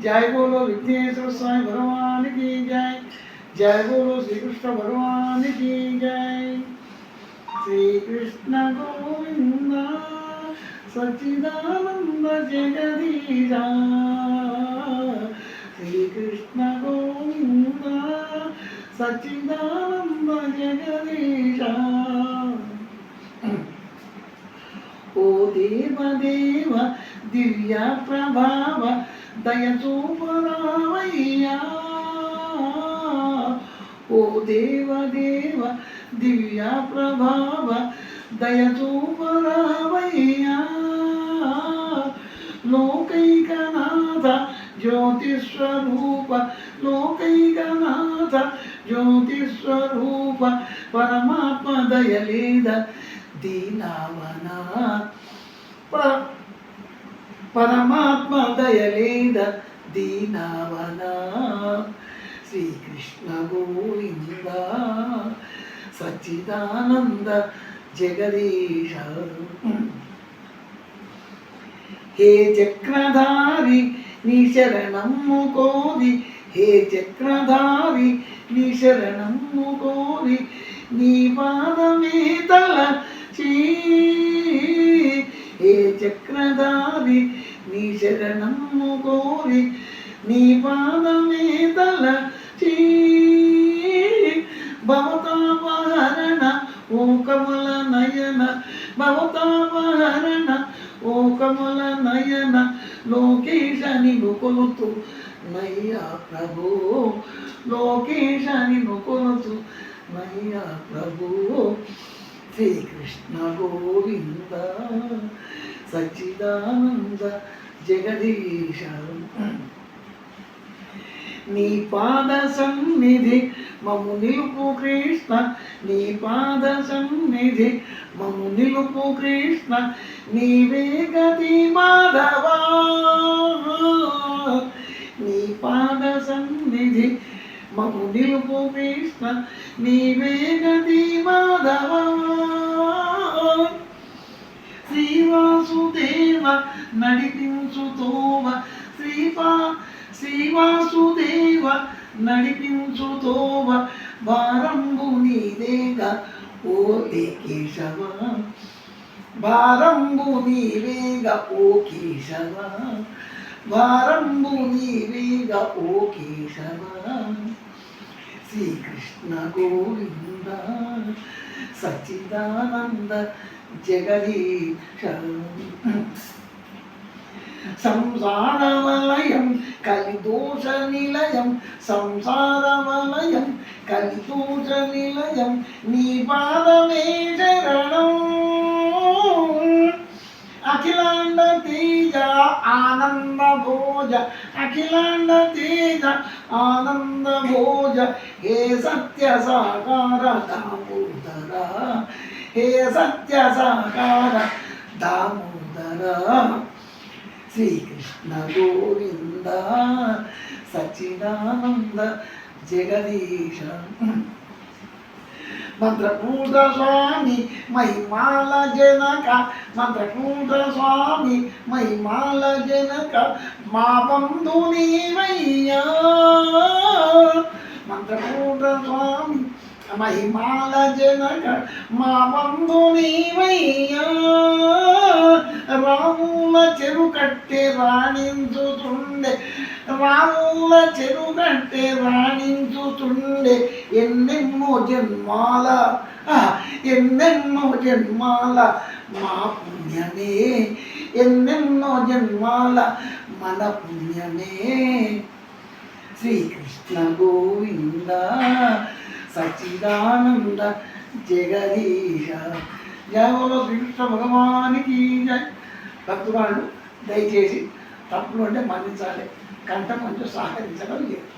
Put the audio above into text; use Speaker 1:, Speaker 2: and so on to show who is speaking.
Speaker 1: जय बोलो विघ्नेश्वर स्वामी भगवान की जय। जय बोलो श्री कृष्ण भगवान की जय। श्री कृष्ण गोविंद सच्चिदानंद जगदीशा। श्री कृष्ण गोविंद सच्चिदानंद जगदीशा। ओ देव देव दिव्य प्रभाव दयचूपरावయ్యా। ओ देव देव दिव्य प्रभाव दयचूपरावయ్యా। लोकैकनाथ ज्योतिस्वरूप लोकैकनाथ ज्योतिस्वरूप परमात्म दयलेद दीनावना परमात्म दयलेद दीनावना। श्री कृष्ण गोविंद सच्चिदानंद जगदीश। हे चक्रधारी नी शरणम्मु कोरि। हे चक्रधारी नी शरणम्मु कोरि। नी पादमे तलची। हे चक्रधारी नी शरणम्मु कोरि। नी पादमे तलची। भवतापहरण ओ कमल नयन भवतापहरण ओ कमल नयन लोकेश निनुकोलुतु नय्या प्रभु। लोकेश निनुकोलुतु नय्या प्रभु। श्री कृष्ण गोविंद सच्चिदानंद जगदीश। నీ పాద సన్నిధి మము నిలుపు కృష్ణ। నీ పాద సన్నిధి మము నిలుపు కృష్ణ। నీవే గతి మాధవా। నీ పాద సన్నిధి మము నిలుపు కృష్ణ। నీవే గతి మాధవా। శ్రీవాసుదేవ నడిపించు తోవ శ్రీవాసుదేవ నడిపించు తోవ భారంబు నీవేగా ఓ కేశవ। భారంబు నీవేగా ఓ కేశవ। భారంబు నీవేగా ఓ కేశవ। శ్రీకృష్ణ గోవింద సచ్చిదానంద జగదీశ। సంసారవలయం కలిదోష నిలయం సంసారవలయం కలిదోష నిలయం నీ పాదమే శరణం। అఖిలాండ తేజ ఆనంద భోజ అఖిలాండ తేజ ఆనంద భోజ హే సత్య సాకార దామోదర। హే సత్య సాకార దామోదర। श्री कृष्ण गोविंद सच्चिदानंद जगदीश। मंत्रकूट स्वामी महिमाल जनक मंत्रकूट स्वामी महिमाल जनक मा बंधु नीवయ్యా। मंत्रकूट स्वामी महिमाल जनक मा बंधु नीवయ్యా। రాముల చెరుకట్టె రాణించుతుండే రాముల చెరుకట్టె రాణించుతుండే ఎన్నెన్నో జన్మాల ఎన్నెన్నో జన్మాల మా పుణ్యమే ఎన్నెన్నో జన్మాల మన పుణ్యమే। శ్రీకృష్ణ గోవింద సచ్చిదానంద జగదీశ। జయ బోలో శ్రీకృష్ణ భగవానికి జయ। భక్తురాళ్ళు దయచేసి తప్పులు అంటే మన్నించాలి, కంట కొంచెం సహకరించగలిగారు।